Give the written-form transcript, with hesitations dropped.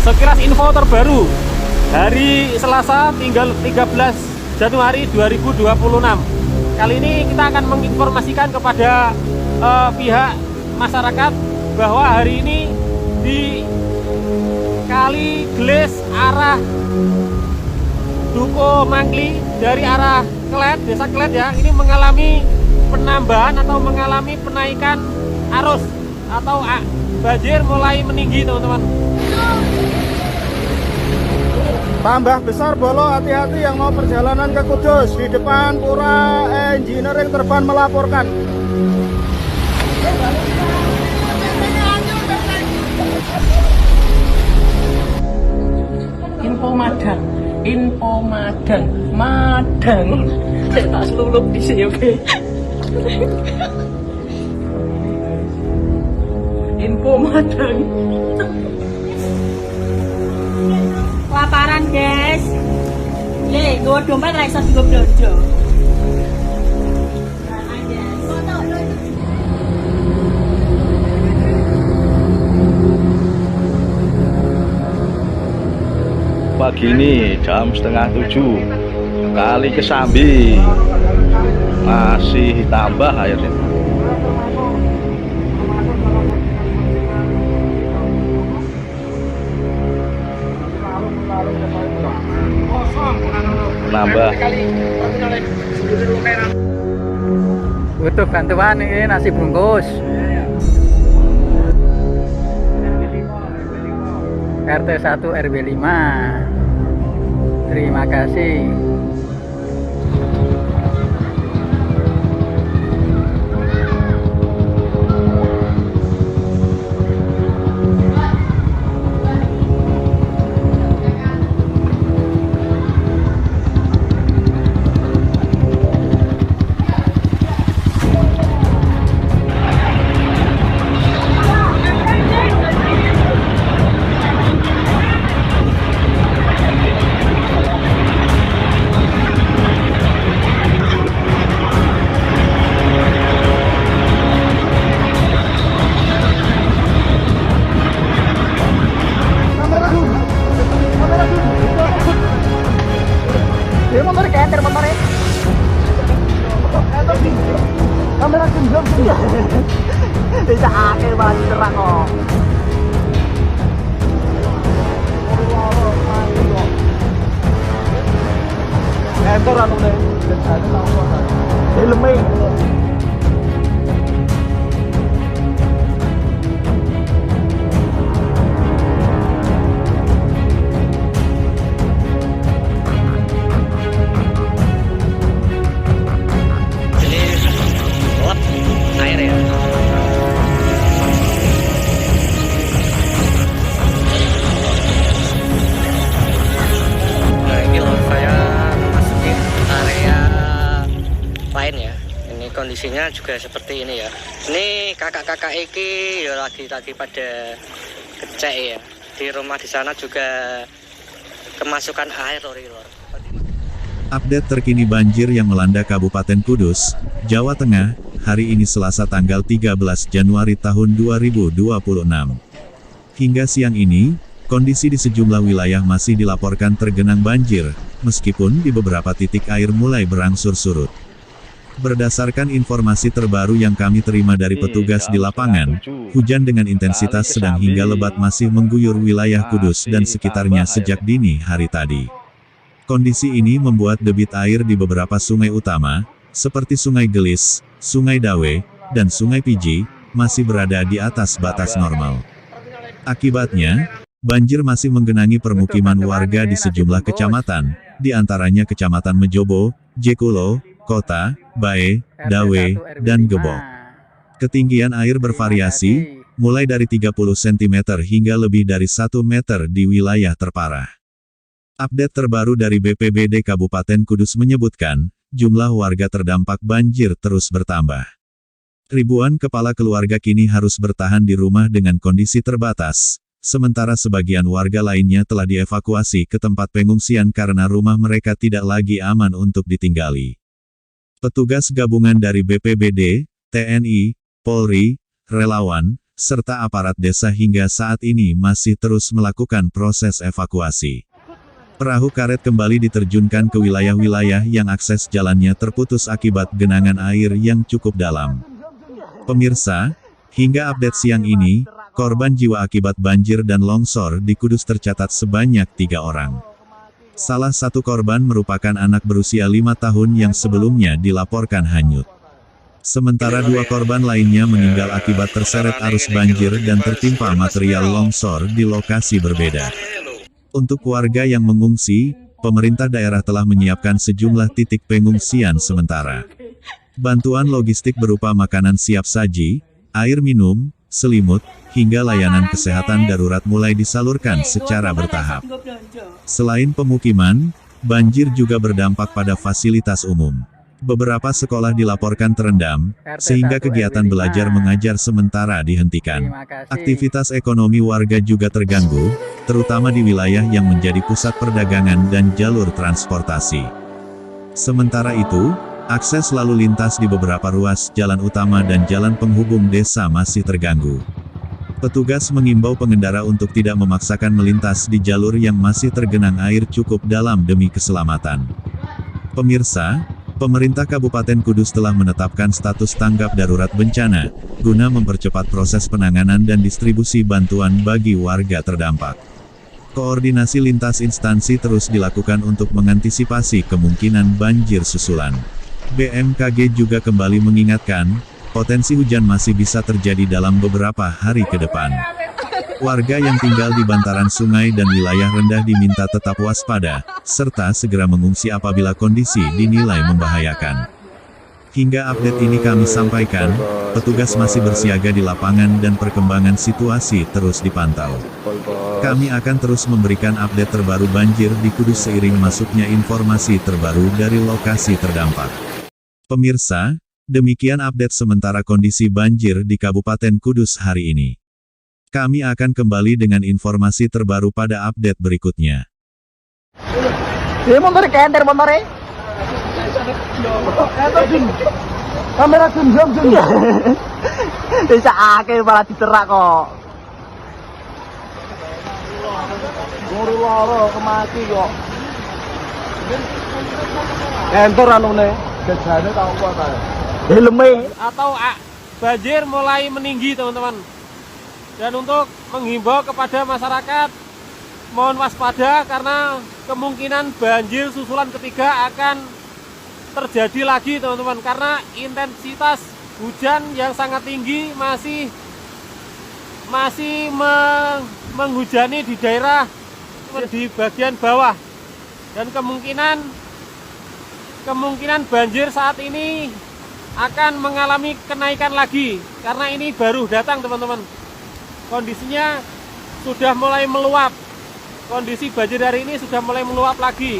Sekilas info terbaru hari Selasa tinggal 13 Januari 2026. Kali ini kita akan menginformasikan kepada pihak masyarakat bahwa hari ini di Kali Gles arah Duko Mangkli dari arah Klet, desa Klet ya, ini mengalami penambahan atau mengalami penaikan arus atau banjir mulai meninggi teman-teman. Tambah besar Bolo, hati-hati yang mau perjalanan ke Kudus. Di depan Pura Engineering Terban melaporkan. Info Madang. Saya tak selulup di sini, oke? Info Madang. Laparan guys, le gue dompet lah iso gue belanja. Pagi ini jam setengah 7 Kali Kesambi masih tambah airnya. Nambah. Butuh bantuan ini nasi bungkus. RT 1 RW 5. Terima kasih. Bisa akhir malah terang kok. Enter anu deh. Helme. Kondisinya juga seperti ini ya. Ini kakak-kakak iki ya lagi tadi pada ngecek ya. Di rumah di sana juga kemasukan air lor. Update terkini banjir yang melanda Kabupaten Kudus, Jawa Tengah, hari ini Selasa tanggal 13 Januari tahun 2026. Hingga siang ini, kondisi di sejumlah wilayah masih dilaporkan tergenang banjir, meskipun di beberapa titik air mulai berangsur surut. Berdasarkan informasi terbaru yang kami terima dari petugas di lapangan, hujan dengan intensitas sedang hingga lebat masih mengguyur wilayah Kudus dan sekitarnya sejak dini hari tadi. Kondisi ini membuat debit air di beberapa sungai utama, seperti Sungai Gelis, Sungai Dawe, dan Sungai Piji, masih berada di atas batas normal. Akibatnya, banjir masih menggenangi permukiman warga di sejumlah kecamatan, di antaranya Kecamatan Mejobo, Jekulo, Kota, Bae, Dawe, dan Gebok. Ketinggian air bervariasi, mulai dari 30 cm hingga lebih dari 1 meter di wilayah terparah. Update terbaru dari BPBD Kabupaten Kudus menyebutkan, jumlah warga terdampak banjir terus bertambah. Ribuan kepala keluarga kini harus bertahan di rumah dengan kondisi terbatas, sementara sebagian warga lainnya telah dievakuasi ke tempat pengungsian karena rumah mereka tidak lagi aman untuk ditinggali. Petugas gabungan dari BPBD, TNI, Polri, relawan, serta aparat desa hingga saat ini masih terus melakukan proses evakuasi. Perahu karet kembali diterjunkan ke wilayah-wilayah yang akses jalannya terputus akibat genangan air yang cukup dalam. Pemirsa, hingga update siang ini, korban jiwa akibat banjir dan longsor di Kudus tercatat sebanyak 3 orang. Salah satu korban merupakan anak berusia 5 tahun yang sebelumnya dilaporkan hanyut. Sementara 2 korban lainnya meninggal akibat terseret arus banjir dan tertimpa material longsor di lokasi berbeda. Untuk warga yang mengungsi, pemerintah daerah telah menyiapkan sejumlah titik pengungsian sementara. Bantuan logistik berupa makanan siap saji, air minum, selimut, hingga layanan kesehatan darurat mulai disalurkan secara bertahap. Selain pemukiman, banjir juga berdampak pada fasilitas umum. Beberapa sekolah dilaporkan terendam, sehingga kegiatan belajar mengajar sementara dihentikan. Aktivitas ekonomi warga juga terganggu, terutama di wilayah yang menjadi pusat perdagangan dan jalur transportasi. Sementara itu, akses lalu lintas di beberapa ruas jalan utama dan jalan penghubung desa masih terganggu. Petugas mengimbau pengendara untuk tidak memaksakan melintas di jalur yang masih tergenang air cukup dalam demi keselamatan. Pemirsa, pemerintah Kabupaten Kudus telah menetapkan status tanggap darurat bencana, guna mempercepat proses penanganan dan distribusi bantuan bagi warga terdampak. Koordinasi lintas instansi terus dilakukan untuk mengantisipasi kemungkinan banjir susulan. BMKG juga kembali mengingatkan, potensi hujan masih bisa terjadi dalam beberapa hari ke depan. Warga yang tinggal di bantaran sungai dan wilayah rendah diminta tetap waspada, serta segera mengungsi apabila kondisi dinilai membahayakan. Hingga update ini kami sampaikan, petugas masih bersiaga di lapangan dan perkembangan situasi terus dipantau. Kami akan terus memberikan update terbaru banjir di Kudus seiring masuknya informasi terbaru dari lokasi terdampak. Pemirsa, demikian update sementara kondisi banjir di Kabupaten Kudus hari ini. Kami akan kembali dengan informasi terbaru pada update berikutnya. Kamera zoom. Bisa akeh malah diterak kok. Loro kemati kok. Entor anune, jajane tau apa ta? Helme Atau banjir mulai meninggi teman-teman. Dan untuk menghimbau kepada masyarakat, mohon waspada karena kemungkinan banjir susulan ketiga akan terjadi lagi teman-teman, karena intensitas hujan yang sangat tinggi masih menghujani di daerah di bagian bawah, dan kemungkinan banjir saat ini akan mengalami kenaikan lagi karena ini baru datang teman-teman. Kondisinya sudah mulai meluap, kondisi banjir hari ini sudah mulai meluap lagi.